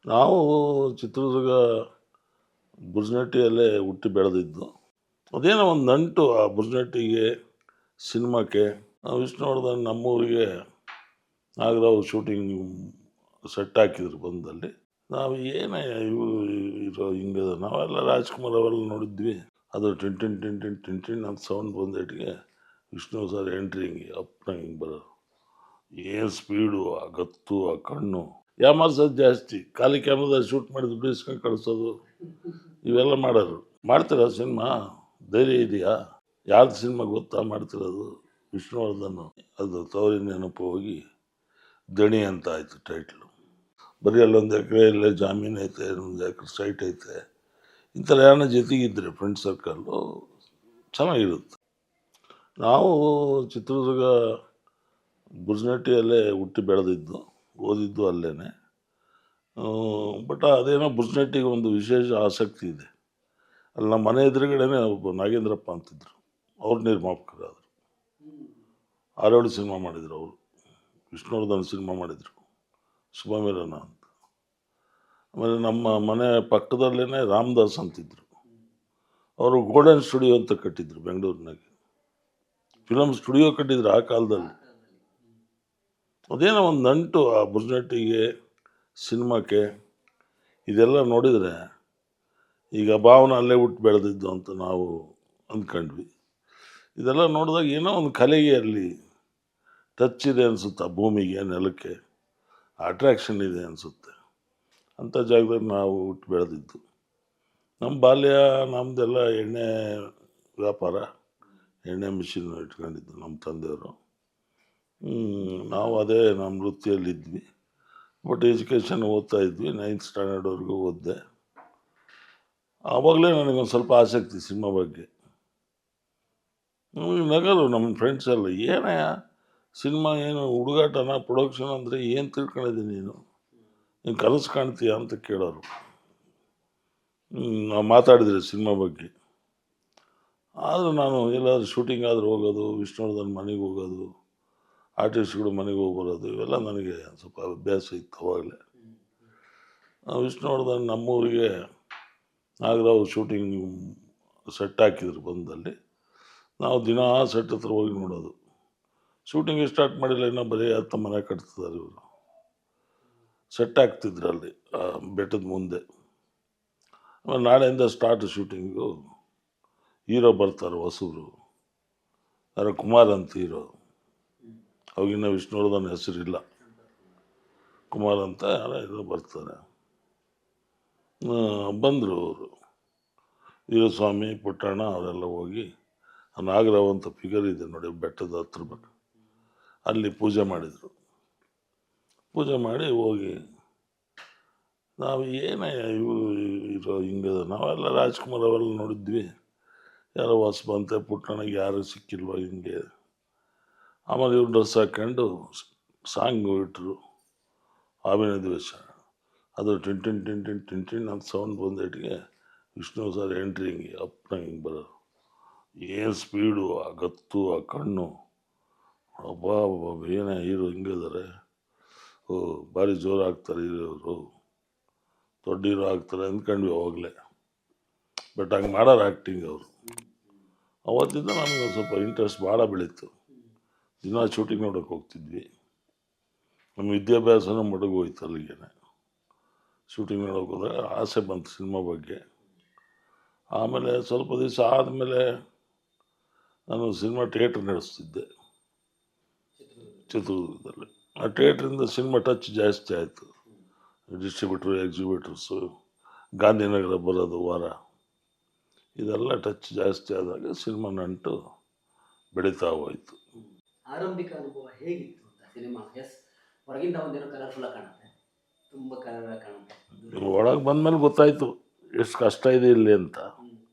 ನಾವು ಚಿತ್ರದುರ್ಗ ಬುರ್ಜನಟ್ಟಿಯಲ್ಲೇ ಹುಟ್ಟಿ ಬೆಳೆದಿದ್ದು. ಅದೇನೋ ಒಂದು ನಂಟು ಆ ಬುರ್ಜನಟ್ಟಿಗೆ, ಸಿನಿಮಾಕ್ಕೆ. ವಿಷ್ಣುವರ್ಧನ್ ನಮ್ಮೂರಿಗೆ ನಾಗರಾವ್ ಶೂಟಿಂಗ್ ಸೆಟ್ ಹಾಕಿದ್ರು ಬಂದಲ್ಲಿ. ನಾವು ಏನೇ ಇವರು ಇರೋ ಹಿಂಗೆ ನಾವೆಲ್ಲ ರಾಜ್‌ಕುಮಾರ್ ಅವೆಲ್ಲ ನೋಡಿದ್ವಿ. ಅದು tin tin tin tin tin tin ಅಂತ ಸೌಂಡ್ ಬಂದೇಟಿಗೆ ವಿಷ್ಣು ಸರ್ ಎಂಟ್ರಿ ಹಿಂಗೆ ಅಪ್ಪನ ಹಿಂಗೆ ಬರೋದು. ಏನು ಸ್ಪೀಡು, ಆ ಗತ್ತು, ಆ ಕಣ್ಣು. ಯಾಮಾರ್ಸೋದು ಜಾಸ್ತಿ. ಖಾಲಿ ಕ್ಯಾಮ್ರಾದಲ್ಲಿ ಶೂಟ್ ಮಾಡಿದ್ದು ಬಿಡಿಸ್ಕೊಂಡು ಕಳಿಸೋದು ಇವೆಲ್ಲ ಮಾಡೋರು. ಮಾಡ್ತೀರಾ ಸಿನಿಮಾ? ಧೈರ್ಯ ಇದೆಯಾ? ಯಾರ್ದು ಸಿನಿಮಾ ಗೊತ್ತಾ ಮಾಡ್ತಿರೋದು? ವಿಷ್ಣುವರ್ಧನ್. ಅದು ತವರಿನ ನೆನಪು ಹೋಗಿ ದಣಿ ಅಂತ ಆಯಿತು ಟೈಟ್ಲು. ಬರೀ ಅಲ್ಲೊಂದು ಎಕರೆ ಇಲ್ಲೇ ಜಾಮೀನು ಐತೆ, ಒಂದು ಎಕರೆ ಸೈಟ್ ಐತೆ. ಇಂಥವ್ರು ಯಾರನ್ನ ಜೊತೆಗಿದ್ರೆ ಫ್ರೆಂಡ್ ಸರ್ಕಲ್ಲು ಚೆನ್ನಾಗಿರುತ್ತೆ. ನಾವು ಚಿತ್ರದುರ್ಗ ಬುರ್ಜನಟ್ಟಿಯಲ್ಲೇ ಹುಟ್ಟಿ ಬೆಳೆದಿದ್ದು, ಓದಿದ್ದು ಅಲ್ಲೇ. ಬಟ್ ಅದೇನೋ ಬುರ್ಜನಟ್ಟಿಗೆ ಒಂದು ವಿಶೇಷ ಆಸಕ್ತಿ ಇದೆ. ಅಲ್ಲಿ ನಮ್ಮ ಮನೆ ಎದುರುಗಡೆನೇ ಒಬ್ಬ ನಾಗೇಂದ್ರಪ್ಪ ಅಂತಿದ್ರು. ಅವ್ರು ನಿರ್ಮಾಪಕರಾದರು. 6-7 ಸಿನಿಮಾ ಮಾಡಿದರು ಅವರು. ವಿಷ್ಣುವರ್ಧನ್ ಸಿನಿಮಾ ಮಾಡಿದರು, ಶುಭಮಿಲನ ಅಂತ. ಆಮೇಲೆ ನಮ್ಮ ಮನೆ ಪಕ್ಕದಲ್ಲೇ ರಾಮದಾಸ್ ಅಂತಿದ್ರು. ಅವರು ಗೋಲ್ಡನ್ ಸ್ಟುಡಿಯೋ ಅಂತ ಕಟ್ಟಿದ್ರು ಬೆಂಗಳೂರಿನಾಗೆ. ಫಿಲಮ್ ಸ್ಟುಡಿಯೋ ಕಟ್ಟಿದ್ರು ಆ ಕಾಲದಲ್ಲಿ. ಅದೇನೋ ಒಂದು ನಂಟು ಆ ಬುರ್ಜನಟ್ಟಿಗೆ, ಸಿನಿಮಾಕ್ಕೆ. ಇದೆಲ್ಲ ನೋಡಿದರೆ ಈಗ ಭಾವನ ಅಲ್ಲೇ ಹುಟ್ಟು ಬೆಳೆದಿದ್ದು ಅಂತ ನಾವು ಅಂದ್ಕೊಂಡ್ವಿ. ಇದೆಲ್ಲ ನೋಡಿದಾಗ ಏನೋ ಒಂದು ಕಲೆಗೆ ಅಲ್ಲಿ ಟಚ್ ಇದೆ ಅನಿಸುತ್ತೆ. ಆ ಭೂಮಿಗೆ, ನೆಲಕ್ಕೆ ಅಟ್ರಾಕ್ಷನ್ ಇದೆ ಅನಿಸುತ್ತೆ. ಅಂಥ ಜಾಗದಲ್ಲಿ ನಾವು ಹುಟ್ಟು ಬೆಳೆದಿದ್ದು. ನಮ್ಮ ಬಾಲ್ಯ ನಮ್ಮದೆಲ್ಲ ಎಣ್ಣೆ ವ್ಯಾಪಾರ, ಎಣ್ಣೆ ಮಿಷಿನ್ ಇಟ್ಕೊಂಡಿದ್ದು ನಮ್ಮ ತಂದೆಯವರು. ನಾವು ಅದೇ ನಮ್ಮ ವೃತ್ತಿಯಲ್ಲಿದ್ವಿ. ಬಟ್ ಎಜುಕೇಷನ್ ಓದ್ತಾ ಇದ್ವಿ. 9th ಸ್ಟ್ಯಾಂಡರ್ಡ್ವರೆಗೂ ಓದಿದೆ. ಆವಾಗಲೇ ನನಗೊಂದು ಸ್ವಲ್ಪ ಆಸಕ್ತಿ ಸಿನಿಮಾ ಬಗ್ಗೆ. ನಗರು ನಮ್ಮ ಫ್ರೆಂಡ್ಸ್ ಎಲ್ಲ, ಏನಯ್ಯ ಸಿನಿಮಾ ಏನು ಹುಡುಗಾಟನ, ಪ್ರೊಡಕ್ಷನ್ ಅಂದರೆ ಏನು ತಿಳ್ಕೊಂಡಿದ್ದೀನಿ ನೀನು ಕನಸು ಕಾಣ್ತೀಯ ಅಂತ ಕೇಳೋರು. ನಾವು ಮಾತಾಡಿದ್ರೆ ಸಿನಿಮಾ ಬಗ್ಗೆ. ಆದರೂ ನಾನು ಎಲ್ಲಾದರೂ ಶೂಟಿಂಗ್ ಆದರೂ ಹೋಗೋದು, ವಿಷ್ಣುವರ್ಧನ್ ಮನೆಗೆ ಹೋಗೋದು, ಆರ್ಟಿಸ್ಟ್ಗಳು ಮನೆಗೆ ಹೋಗಿ ಬರೋದು, ಇವೆಲ್ಲ ನನಗೆ ಸ್ವಲ್ಪ ಅಭ್ಯಾಸ ಇತ್ತು ಅವಾಗಲೇ. ವಿಷ್ಣುವರ್ಧನ್ ನಮ್ಮೂರಿಗೆ ನಾಗರಾವ್ ಶೂಟಿಂಗ್ ಸೆಟ್ ಹಾಕಿದ್ರು ಬಂದಲ್ಲಿ. ನಾವು ದಿನಾ ಸೆಟ್ ಹತ್ರ ಹೋಗಿ ನೋಡೋದು. ಶೂಟಿಂಗ್ ಸ್ಟಾರ್ಟ್ ಮಾಡಿಲ್ಲ, ಇನ್ನೂ ಬರೀ ಹತ್ತ ಮನೆ ಕಟ್ತಿದ್ದಾರೆ ಇವರು. ಸೆಟ್ ಹಾಕ್ತಿದ್ರು ಅಲ್ಲಿ ಬೆಟ್ಟದ ಮುಂದೆ. ಆಮೇಲೆ ನಾಳೆಯಿಂದ ಸ್ಟಾರ್ಟ್ ಶೂಟಿಂಗು. ಹೀರೋ ಬರ್ತಾರೆ ಹೊಸಬ್ರು, ಯಾರೋ ಕುಮಾರ್ ಅಂತ ಹೀರೋ. ಅವಾಗಿನ್ನ ವಿಷ್ಣುವರ್ಧನ್ ಹೆಸರಿಲ್ಲ, ಕುಮಾರ್ ಅಂತ ಯಾರೋ ಬರ್ತಾರೆ. ಬಂದರು ಅವರು, ವೀರಸ್ವಾಮಿ, ಪುಟ್ಟಣ್ಣ ಅವರೆಲ್ಲ ಹೋಗಿ ನಾಗರಾವ್ ಅಂತ ಫಿಗರ್ ಇದೆ ನೋಡಿ ಬೆಟ್ಟದ ಹತ್ರ ಬೇಕು, ಅಲ್ಲಿ ಪೂಜೆ ಮಾಡಿದರು. ಪೂಜೆ ಮಾಡಿ ಹೋಗಿ ನಾವು ಏನೇ ಇವರು ಇರೋ ಹಿಂಗೆ ನಾವೆಲ್ಲ ರಾಜ್‌ಕುಮಾರ್ ಅವೆಲ್ಲ ನೋಡಿದ್ವಿ. ಯಾರೋ ಹೊಸಬಂತೆ, ಪುಟ್ಟಣ್ಣಗೆ ಯಾರೂ ಸಿಕ್ಕಿಲ್ವ ಹಿಂಗೆ. ಆಮೇಲೆ ಇವ್ರು ಡ್ರೆಸ್ ಹಾಕ್ಕೊಂಡು ಸಾಂಗ್ ಇಟ್ಟರು, ಆವಿನ ದಿವಸ. ಅದು tin tin tin tin tin tin ಅಂತ ಸೌಂಡ್ ಬಂದೇಟಿಗೆ ವಿಷ್ಣು ಸರ್ ಎಂಟ್ರಿ ಹಿಂಗೆ ಅಪ್ಪನ ಹಿಂಗೆ ಬರೋದು. ಏನು ಸ್ಪೀಡು, ಆ ಗತ್ತು, ಆ ಕಣ್ಣು. ಅಬ್ಬಾ ಏನೇ ಹೀರೋ ಹಿಂಗಿದ್ದಾರೆ, ಭಾರಿ ಜೋರು ಆಗ್ತಾರೆ ಹೀರೋರು, ದೊಡ್ಡ ಹೀರೋ ಆಗ್ತಾರೆ ಅಂದ್ಕೊಂಡ್ವಿ ಅವಾಗಲೇ. ಬಟ್ ಹಂಗೆ ಮಾಡೋರು ಆ್ಯಕ್ಟಿಂಗ್ ಅವರು. ಅವತ್ತಿಂದ ನಮಗೆ ಒಂದು ಸ್ವಲ್ಪ ಇಂಟ್ರೆಸ್ಟ್ ಭಾಳ ಬೆಳೀತು. ದಿನ ಶೂಟಿಂಗ್ ನೋಡೋಕೆ ಹೋಗ್ತಿದ್ವಿ. ನಮ್ಮ ವಿದ್ಯಾಭ್ಯಾಸನೂ ಮಡಗೋಯ್ತು ಅಲ್ಲಿಗೆ. ಶೂಟಿಂಗ್ ನೋಡೋಕೆ ಹೋದಾಗ ಆಸೆ ಬಂತು ಸಿನಿಮಾ ಬಗ್ಗೆ. ಆಮೇಲೆ ಸ್ವಲ್ಪ ದಿವಸ ಆದಮೇಲೆ ನಾನು ಸಿನಿಮಾ ಥಿಯೇಟ್ರ್ ನಡೆಸ್ತಿದ್ದೆ ಚಿತ್ರದುರ್ಗದಲ್ಲಿ. ಆ ಥಿಯೇಟ್ರಿಂದ ಸಿನಿಮಾ ಟಚ್ ಜಾಸ್ತಿ ಆಯಿತು. ಡಿಸ್ಟ್ರಿಬ್ಯೂಟ್ರು, ಎಕ್ಸಿಬ್ಯೂಟರ್ಸು, ಗಾಂಧಿನಗರ ಬರೋದು ವಾರ, ಇದೆಲ್ಲ ಟಚ್ ಜಾಸ್ತಿ ಆದಾಗ ಸಿನಿಮಾ ನಂಟು ಬೆಳೀತಾ ಹೋಯಿತು. ಆರಂಭಿಕ ಅನುಭವ ಹೇಗಿತ್ತು ಅಂತ ಸಿನಿಮಾ? ಹೊರಗಿಂದ ಒಂದೇನೋ ಕಲರ್ಫುಲ್ ಕಾಣುತ್ತೆ, ತುಂಬ ಕಲರ್ ಕಾಣುತ್ತೆ. ಒಳಗೆ ಬಂದಮೇಲೆ ಗೊತ್ತಾಯಿತು ಎಷ್ಟು ಕಷ್ಟ ಇದೆ ಇಲ್ಲಿ ಅಂತ.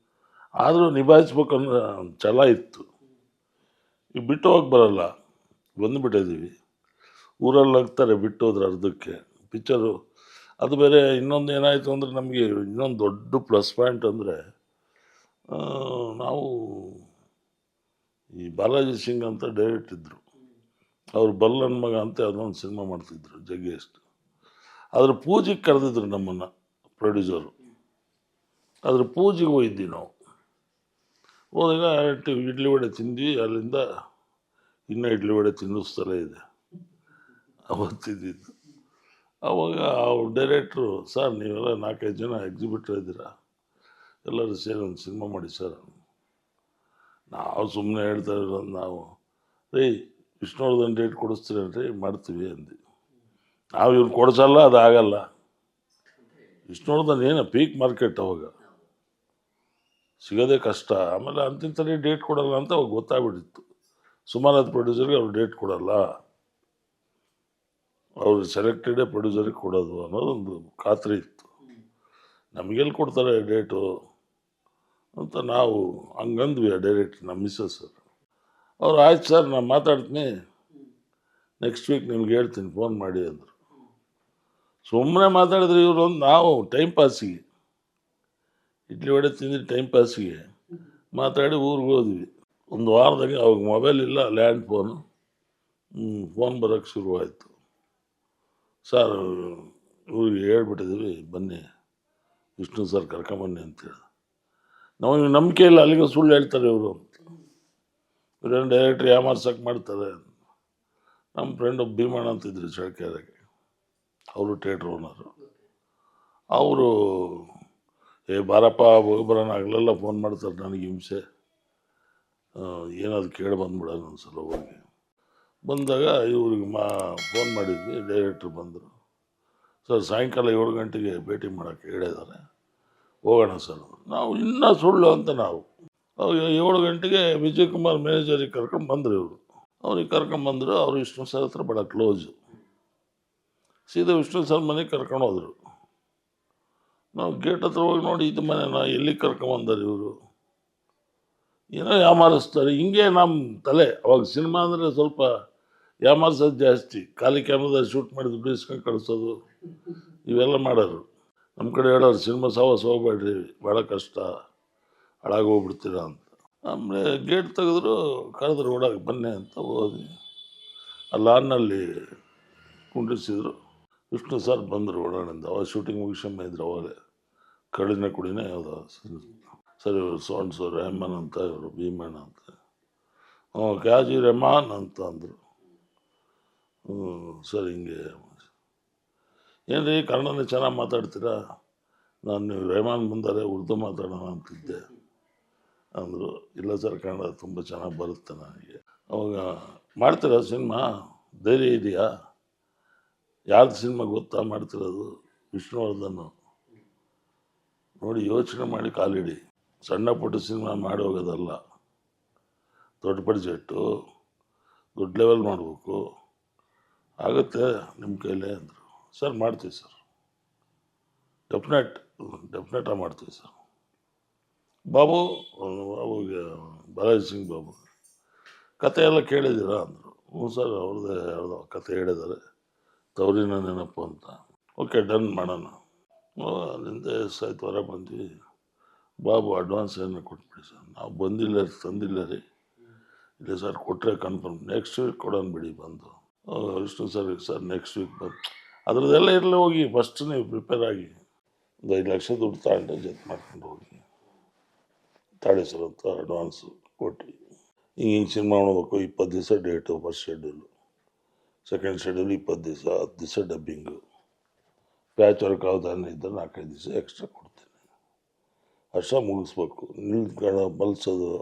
ಆದರೂ ನಿಭಾಯಿಸ್ಬೇಕನ್ನೋ ಛಲ ಇತ್ತು. ಈಗ ಬಿಟ್ಟು ಹೋಗಿ ಬರಲ್ಲ, ಬಂದುಬಿಟ್ಟಿದ್ದೀವಿ. ಊರಲ್ಲಿ ಹೋಗ್ತಾರೆ ಬಿಟ್ಟು ಹೋದ್ರೆ ಅರ್ಧಕ್ಕೆ ಪಿಕ್ಚರು. ಅದು ಬೇರೆ ಇನ್ನೊಂದು ಏನಾಯಿತು ಅಂದರೆ ನಮಗೆ ಇನ್ನೊಂದು ದೊಡ್ಡ ಪ್ಲಸ್ ಪಾಯಿಂಟ್ ಅಂದರೆ, ನಾವು ಈ ಬಾಲಾಜಿ ಸಿಂಗ್ ಅಂತ ಡೈರೆಕ್ಟ್ ಇದ್ದರು. ಅವ್ರು ಬಲ್ಲನ್ ಮಗ ಅಂತ ಅದೊಂದು ಸಿನಿಮಾ ಮಾಡ್ತಿದ್ರು, ಜಗ್ಗೇಶ್. ಅದ್ರ ಪೂಜೆಗೆ ಕರೆದಿದ್ರು ನಮ್ಮನ್ನು ಪ್ರೊಡ್ಯೂಸರು. ಅದ್ರ ಪೂಜೆಗೆ ಹೋಗಿದ್ವಿ ನಾವು. ಹೋದಾಗ ಇಡ್ಲಿ ವಡೆ ತಿಂದ್ವಿ. ಅಲ್ಲಿಂದ ಇನ್ನೂ ಇಡ್ಲಿ ವಡೆ ತಿನ್ನಿಸ್ತಲೇ ಇದೆ ಅವತ್ತಿದ್ದಿದ್ದು. ಆವಾಗ ಅವ್ರ ಡೈರೆಕ್ಟ್ರು, ಸರ್ ನೀವೆಲ್ಲ 4-5 ಜನ ಎಕ್ಸಿಬಿಟರ್ ಇದ್ದೀರಾ, ಎಲ್ಲರೂ ಸೇರಿ ಒಂದು ಸಿನಿಮಾ ಮಾಡಿ ಸರ್. ನಾವು ಸುಮ್ಮನೆ ಹೇಳ್ತಾ ಇರೋದು ನಾವು, ರೀ ವಿಷ್ಣುವರ್ಧನ್ ಡೇಟ್ ಕೊಡಿಸ್ತೀರೇನ್ರಿ, ಮಾಡ್ತೀವಿ ಅಂದ್ವಿ. ನಾವು ಇವ್ರು ಕೊಡಿಸಲ್ಲ, ಅದು ಆಗಲ್ಲ. ವಿಷ್ಣುವರ್ಧನ್ ಏನು ಪೀಕ್ ಮಾರ್ಕೆಟ್, ಅವಾಗ ಸಿಗೋದೇ ಕಷ್ಟ. ಆಮೇಲೆ ಅಂತಿಂತಲೇ ಡೇಟ್ ಕೊಡಲ್ಲ ಅಂತ ಅವಾಗ ಗೊತ್ತಾಗ್ಬಿಟ್ಟಿತ್ತು. ಸುಮಾರಾದ ಪ್ರೊಡ್ಯೂಸರ್ಗೆ ಅವ್ರು ಡೇಟ್ ಕೊಡಲ್ಲ, ಅವ್ರು ಸೆಲೆಕ್ಟೆಡೇ ಪ್ರೊಡ್ಯೂಸರಿಗೆ ಕೊಡೋದು ಅನ್ನೋದೊಂದು ಖಾತ್ರಿ ಇತ್ತು. ನಮಗೆಲ್ಲಿ ಕೊಡ್ತಾರೆ ಡೇಟು ಅಂತ ನಾವು ಹಂಗಂದ್ವಿ. ಡೈರೆಕ್ಟ್ ನಮ್ಮ ಮಿಸ್ಸಸ್ ಅವ್ರು, ಆಯ್ತು ಸರ್ ನಾನು ಮಾತಾಡ್ತೀನಿ, ನೆಕ್ಸ್ಟ್ ವೀಕ್ ನಿಮ್ಗೆ ಹೇಳ್ತೀನಿ, ಫೋನ್ ಮಾಡಿ ಅಂದರು. ಸುಮ್ಮನೆ ಮಾತಾಡಿದ್ರೆ ಇವರು. ನಾವು ಟೈಮ್ ಪಾಸಿಗೆ ಇಡ್ಲಿ ವಡೆ ತಿಂದು ಟೈಮ್ ಪಾಸಿಗೆ ಮಾತಾಡಿ ಊರಿಗೆ ಹೋದ್ವಿ. ಒಂದು ವಾರದಾಗೆ ಅವಾಗ ಮೊಬೈಲ್ ಇಲ್ಲ, ಲ್ಯಾಂಡ್ ಫೋನು. ಫೋನ್ ಬರೋಕ್ಕೆ ಶುರುವಾಯಿತು. ಸರ್ ಇವ್ರಿಗೆ ಹೇಳ್ಬಿಟ್ಟಿದ್ದೀವಿ, ಬನ್ನಿ ವಿಷ್ಣು ಸರ್ ಕರ್ಕೊಂಬನ್ನಿ ಅಂತೇಳಿ. ನಮಗೆ ನಂಬಿಕೆ ಇಲ್ಲ, ಅಲ್ಲಿಗೆ ಸುಳ್ಳು ಹೇಳ್ತಾರೆ ಇವರು ಅಂತ. ಇವರೇನು ಡೈರೆಕ್ಟ್ರ್ ಯಾಮಾರ್ಸಕ್ಕೆ ಮಾಡ್ತಾರೆ. ನಮ್ಮ ಫ್ರೆಂಡ್ ಒಬ್ಬ ಭೀಮಣ್ಣ ಅಂತಿದ್ರು ಚಳ್ಳಕೆರೆಗೆ, ಅವರು ಥಿಯೇಟ್ರ್ ಓನರು. ಅವರು, ಬಾರಪ್ಪ ಹೋಗ್ಬರೋಣ, ಆಗಲೆಲ್ಲ ಫೋನ್ ಮಾಡ್ತಾರೆ ನನಗೆ, ಹಿಂಸೆ, ಏನಾದ್ರು ಕೇಳಿ ಬಂದ್ಬಿಡೋಣ ಒಂದ್ಸಲ ಹೋಗಿ. ಬಂದಾಗ ಇವ್ರಿಗೆ ಫೋನ್ ಮಾಡಿದ್ವಿ. ಡೈರೆಕ್ಟ್ರು ಬಂದರು. ಸರ್ ಸಾಯಂಕಾಲ 7 ಗಂಟೆಗೆ ಭೇಟಿ ಮಾಡೋಕ್ಕೆ ಹೇಳಿದ್ದಾರೆ, ಹೋಗೋಣ ಸರ್. ನಾವು ಇನ್ನೂ ಸುಳ್ಳು ಅಂತ ನಾವು. ಅವಾಗ 7 ಗಂಟೆಗೆ ವಿಜಯ್ ಕುಮಾರ್ ಮ್ಯಾನೇಜರಿಗೆ ಕರ್ಕೊಂಡು ಬಂದರು ಇವರು. ಅವ್ರಿಗೆ ಕರ್ಕೊಂಬಂದರು. ಅವರು ವಿಷ್ಣು ಸರ್ ಹತ್ರ ಭಾಳ ಕ್ಲೋಸು. ಸೀದಾ ವಿಷ್ಣು ಸರ್ ಮನೆಗೆ ಕರ್ಕೊಂಡು ಹೋದರು. ನಾವು ಗೇಟ್ ಹತ್ರ ಹೋಗಿ ನೋಡಿ, ಇದು ಮನೆನಾ, ಎಲ್ಲಿಗೆ ಕರ್ಕೊಂಬಂದಾರೆ ಇವರು, ಏನೋ ಯಾಮಾರಿಸ್ತಾರೆ. ಹಿಂಗೆ ನಮ್ಮ ತಲೆ. ಅವಾಗ ಸಿನಿಮಾ ಅಂದರೆ ಸ್ವಲ್ಪ ಯಾಮಾರಿಸೋದು ಜಾಸ್ತಿ. ಖಾಲಿ ಕ್ಯಾಮ್ರಾದಲ್ಲಿ ಶೂಟ್ ಮಾಡಿ ದುಡ್ಡು ಇಸ್ಕೊಂಡು ಕಳಿಸೋದು, ಇವೆಲ್ಲ ಮಾಡೋರು. ನಮ್ಮ ಕಡೆ ಹೇಳೋರು, ಸಿನಿಮಾ ಸಾವಾಸ ಹೋಗ್ಬೇಡ್ರಿ, ಭಾಳ ಕಷ್ಟ, ಹಾಳಾಗೋಗ್ಬಿಡ್ತೀರ ಅಂತ. ಆಮೇಲೆ ಗೇಟ್ ತೆಗೆದ್ರು, ಕರೆದ್ರು ಒಳಗೆ ಬನ್ನಿ ಅಂತ ಹೋದ್ವಿ. ಆ ಲಾನ್ನಲ್ಲಿ ಕುಂಡಿಸಿದ್ರು. ವಿಷ್ಣು ಸರ್ ಬಂದರು ಒಳಗಡೆಯಿಂದ. ಅವಾಗ ಶೂಟಿಂಗ್ ಮುಗಿಸ್ಕೊಂಬಂದಿದ್ರು. ಅವಾಗಲೇ ಕಡಿನ ಕುಡಿನೇ ಯಾವುದೋ ಸರ್, ಇವರು ಸೋನ್ಸು ರೆಹಮಾನ್ ಅಂತ, ಇವರು ಭೀಮಣ್ಣ ಅಂತ. ಕ್ಯಾಜಿ ರೆಹಮಾನ್ ಅಂತ ಅಂದರು. ಸರ್ ಹಿಂಗೆ, ಏನು ರೀ ಕನ್ನಡನೇ ಚೆನ್ನಾಗಿ ಮಾತಾಡ್ತೀರಾ, ನಾನು ನೀವು ರೆಹಮಾನ್ ಮುಂದಾರೆ ಉರ್ದು ಮಾತಾಡೋಣ ಅಂತಿದ್ದೆ ಅಂದರು. ಇಲ್ಲ ಸರ್ ಕನ್ನಡ ತುಂಬ ಚೆನ್ನಾಗಿ ಬರುತ್ತೆ ನನಗೆ. ಅವಾಗ, ಮಾಡ್ತೀರಾ ಸಿನಿಮಾ, ಧೈರ್ಯ ಇದೆಯಾ, ಯಾರ್ದು ಸಿನಿಮಾ ಗೊತ್ತಾ ಮಾಡ್ತಿರೋದು, ವಿಷ್ಣುವರ್ಧನ್. ನೋಡಿ ಯೋಚನೆ ಮಾಡಿ ಕಾಲಿಡಿ. ಸಣ್ಣ ಪುಟ್ಟ ಸಿನಿಮಾ ಮಾಡಿ ಹೋಗೋದಲ್ಲ, ದೊಡ್ಡ ಬಡ್ಜೆಟ್ಟು, ದೊಡ್ಡ ಲೆವೆಲ್ ಮಾಡಬೇಕು, ಆಗುತ್ತೆ ನಿಮ್ಮ ಕೈಲೇ ಅಂದರು. ಸರ್ ಮಾಡ್ತೀವಿ ಸರ್, ಡೆಫಿನೆಟಾಗಿ ಮಾಡ್ತೀವಿ ಸರ್. ಬಾಬು, ಬಾಬುಗೆ ಬಾಲಾಜಿ ಸಿಂಗ್ ಬಾಬು, ಕತೆ ಎಲ್ಲ ಕೇಳಿದ್ದೀರಾ ಅಂದರು. ಹ್ಞೂ ಸರ್, ಅವ್ರದ್ದೇ ಯಾವುದೋ ಕತೆ ಹೇಳಿದ್ದಾರೆ, ತವರಿನ ನೆನಪು ಅಂತ. ಓಕೆ ಡನ್ ಮಾಡೋಣ. ಅಲ್ಲಿಂದ ಎಷ್ಟಾಯ್ತು ಹೊರಗೆ ಬಂದ್ವಿ. ಬಾಬು ಅಡ್ವಾನ್ಸ್ ಏನೋ ಕೊಟ್ಬಿಡಿ ಸರ್. ನಾವು ಬಂದಿಲ್ಲ ರೀ, ತಂದಿಲ್ಲ ರೀ. ಇಲ್ಲ ಸರ್ ಕೊಟ್ಟರೆ ಕನ್ಫರ್ಮ್, ನೆಕ್ಸ್ಟ್ ವೀಕ್ ಕೊಡೋಣ ಬಿಡಿ ಬಂದು. ವಿಷ್ಣು ಸರ್ ನೆಕ್ಸ್ಟ್ ವೀಕ್ ಬಂದು ಅದರದ್ದೆಲ್ಲ ಇರಲಿ, ಹೋಗಿ ಫಸ್ಟ್ ನೀವು ಪ್ರಿಪೇರ್ ಆಗಿ ಒಂದು 5 ಲಕ್ಷ ದುಡ್ಡು ತಗೊಂಡು ಜೊತೆ ಮಾಡ್ಕೊಂಡು ಹೋಗಿ ತಾಳಿ ಸರ್ ಅಂತ ಅಡ್ವಾನ್ಸು ಕೊಟ್ಟು. ಹಿಂಗೆ ಸಿನಿಮಾ ನೋಡ್ಬೇಕು. 20 ದಿವಸ date, first schedule, second schedule 20 ದಿವಸ, 10 ದಿವಸ ಡಬ್ಬಿಂಗು, ಪ್ಯಾಚ್ ವರ್ಕ್ ಯಾವುದಾನ ಇದ್ದರೆ 4-5 ದಿವಸ ಎಕ್ಸ್ಟ್ರಾ ಕೊಡ್ತೀನಿ. ಅಷ್ಟ ಮುಗಿಸ್ಬೇಕು. ನಿಂತ್ಕೊಂಡು ಮಲ್ಸೋದು,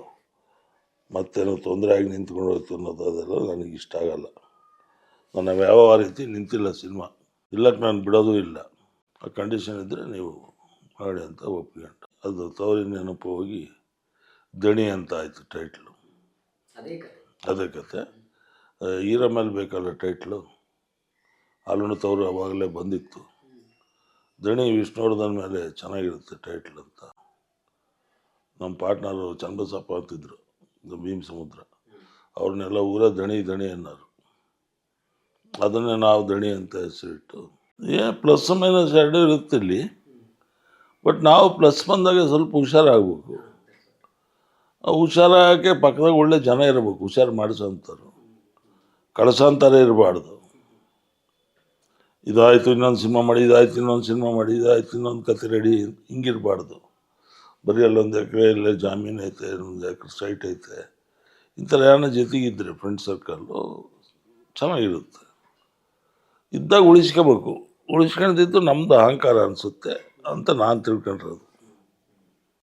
ಮತ್ತೇನೋ ತೊಂದರೆ ಆಗಿ ನಿಂತ್ಕೊಂಡು ಹೋಯ್ತು ಅನ್ನೋದು ಅದೆಲ್ಲ ನನಗೆ ಇಷ್ಟ ಆಗಲ್ಲ. ನಾನು ಯಾವ ರೀತಿ ನಿಂತಿಲ್ಲ ಸಿನಿಮಾ, ಇಲ್ಲಕ್ಕೆ ನಾನು ಬಿಡೋದು ಇಲ್ಲ. ಆ ಕಂಡೀಷನ್ ಇದ್ದರೆ ನೀವು ಮಾಡಿ ಅಂತ ಒಪ್ಕೊಂಡು. ಅದು ತವರಿನ ನೆನಪು ಹೋಗಿ ದಣಿ ಅಂತ ಆಯಿತು ಟೈಟ್ಲು. ಅದೇ ಕತೆ. ಹೀರೋ ಮೇಲೆ ಬೇಕಲ್ಲ ಟೈಟ್ಲು. ಹಾಲುಣ್ಣು ತವರು ಅವಾಗಲೇ ಬಂದಿತ್ತು. ದಣಿ ವಿಷ್ಣುವರ್ಧನ್ ಮೇಲೆ ಚೆನ್ನಾಗಿರುತ್ತೆ ಟೈಟ್ಲ್ ಅಂತ. ನಮ್ಮ ಪಾರ್ಟ್ನರು ಚನ್ನಬಸಪ್ಪ ಅಂತಿದ್ರು, ಭೀಮ್ ಸಮುದ್ರ, ಅವ್ರನ್ನೆಲ್ಲ ಊರ ದಣಿ ಅನ್ನೋರು. ಅದನ್ನೇ ನಾವು ದಣಿ ಅಂತ ಹೆಸರಿಟ್ಟು. ಪ್ಲಸ್ ಮೈನಸ್ 2 ಇರುತ್ತೆ ಇಲ್ಲಿ. ಬಟ್ ನಾವು ಪ್ಲಸ್ ಬಂದಾಗ ಸ್ವಲ್ಪ ಹುಷಾರಾಗಬೇಕು. ಹುಷಾರಾಗಕ್ಕೆ ಪಕ್ಕದಾಗ ಒಳ್ಳೆ ಜನ ಇರಬೇಕು, ಹುಷಾರು ಮಾಡಿಸೋಂಥವ್ರು, ಕಳ್ಸೋಂಥರೇ ಇರಬಾರ್ದು. ಇದಾಯಿತು ಇನ್ನೊಂದು ಸಿನಿಮಾ ಮಾಡಿ, ಇದಾಯಿತು ಇನ್ನೊಂದು ಸಿನಿಮಾ ಮಾಡಿ, ಇದಾಯಿತು ಇನ್ನೊಂದು ಕತೆ ರೆಡಿ, ಹಿಂಗಿರಬಾರ್ದು. ಬರೀ ಅಲ್ಲೊಂದು ಎಕರೆ ಇಲ್ಲೇ ಜಾಮೀನು ಐತೆ, ಒಂದು ಎಕರೆ ಸೈಟ್ ಐತೆ, ಈ ಥರ ಯಾರನ್ನ ಜೊತೆಗಿದ್ರೆ ಫ್ರೆಂಡ್ ಸರ್ಕಲ್ಲು ಚೆನ್ನಾಗಿರುತ್ತೆ. ಇದ್ದಾಗ ಉಳಿಸ್ಕೋಬೇಕು, ಉಳಿಸ್ಕೊಂಡಿದ್ದು ನಮ್ಮದು ಅಹಂಕಾರ ಅನಿಸುತ್ತೆ ಅಂತ ನಾನು ತಿಳ್ಕೊಂಡಿರೋದು.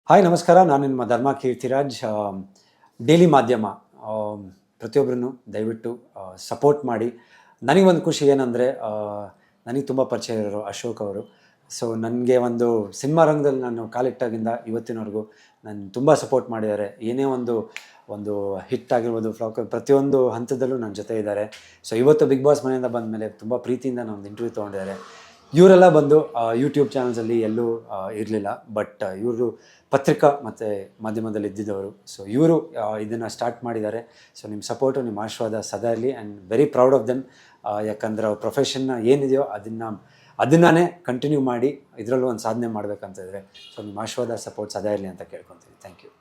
ಹಾಯ್ ನಮಸ್ಕಾರ, ನಾನು ನಿಮ್ಮ ಧರ್ಮ ಕೀರ್ತಿರಾಜ್. ಡೈಲಿ ಮಾಧ್ಯಮ ಪ್ರತಿಯೊಬ್ಬರನ್ನು ದಯವಿಟ್ಟು ಸಪೋರ್ಟ್ ಮಾಡಿ. ನನಗೊಂದು ಖುಷಿ ಏನಂದರೆ, ನನಗೆ ತುಂಬ ಪರಿಚಯ ಇರೋರು ಅಶೋಕ್ ಅವರು. ಸೊ ನನಗೆ ಒಂದು ಸಿನಿಮಾ ರಂಗದಲ್ಲಿ ನಾನು ಕಾಲಿಟ್ಟಾಗಿಂದ ಇವತ್ತಿನವರೆಗೂ ನಾನು ತುಂಬ ಸಪೋರ್ಟ್ ಮಾಡಿದ್ದಾರೆ. ಏನೇ ಒಂದು ಹಿಟ್ ಆಗಿರ್ಬೋದು, ಫ್ಲಾಕ್, ಪ್ರತಿಯೊಂದು ಹಂತದಲ್ಲೂ ನನ್ನ ಜೊತೆ ಇದ್ದಾರೆ. ಸೊ ಇವತ್ತು ಬಿಗ್ ಬಾಸ್ ಮನೆಯಿಂದ ಬಂದ ಮೇಲೆ ತುಂಬ ಪ್ರೀತಿಯಿಂದ ನಾನೊಂದು ಇಂಟರ್ವ್ಯೂ ತೊಗೊಂಡಿದ್ದಾರೆ. ಇವರೆಲ್ಲ ಬಂದು ಯೂಟ್ಯೂಬ್ ಚಾನಲ್ಸಲ್ಲಿ ಎಲ್ಲೂ ಇರಲಿಲ್ಲ, ಬಟ್ ಇವರು ಪತ್ರಿಕಾ ಮತ್ತು ಮಾಧ್ಯಮದಲ್ಲಿ ಇದ್ದಿದ್ದವರು. ಸೊ ಇವರು ಇದನ್ನು ಸ್ಟಾರ್ಟ್ ಮಾಡಿದ್ದಾರೆ. ಸೊ ನಿಮ್ಮ ಸಪೋರ್ಟು, ನಿಮ್ಮ ಆಶೀರ್ವಾದ ಸದಾ ಇರಲಿ. And very proud of them. ಯಾಕಂದರೆ ಅವ್ರ ಪ್ರೊಫೆಷನ್ನ ಏನಿದೆಯೋ ಅದನ್ನೇ ಕಂಟಿನ್ಯೂ ಮಾಡಿ ಇದರಲ್ಲೂ ಒಂದು ಸಾಧನೆ ಮಾಡಬೇಕಂತಿದ್ರೆ. ಸೊ ನಿಮ್ಮ ಆಶೀರ್ವಾದ, ಸಪೋರ್ಟ್ ಸದಾ ಇರಲಿ ಅಂತ ಕೇಳ್ಕೊತೀನಿ. Thank you.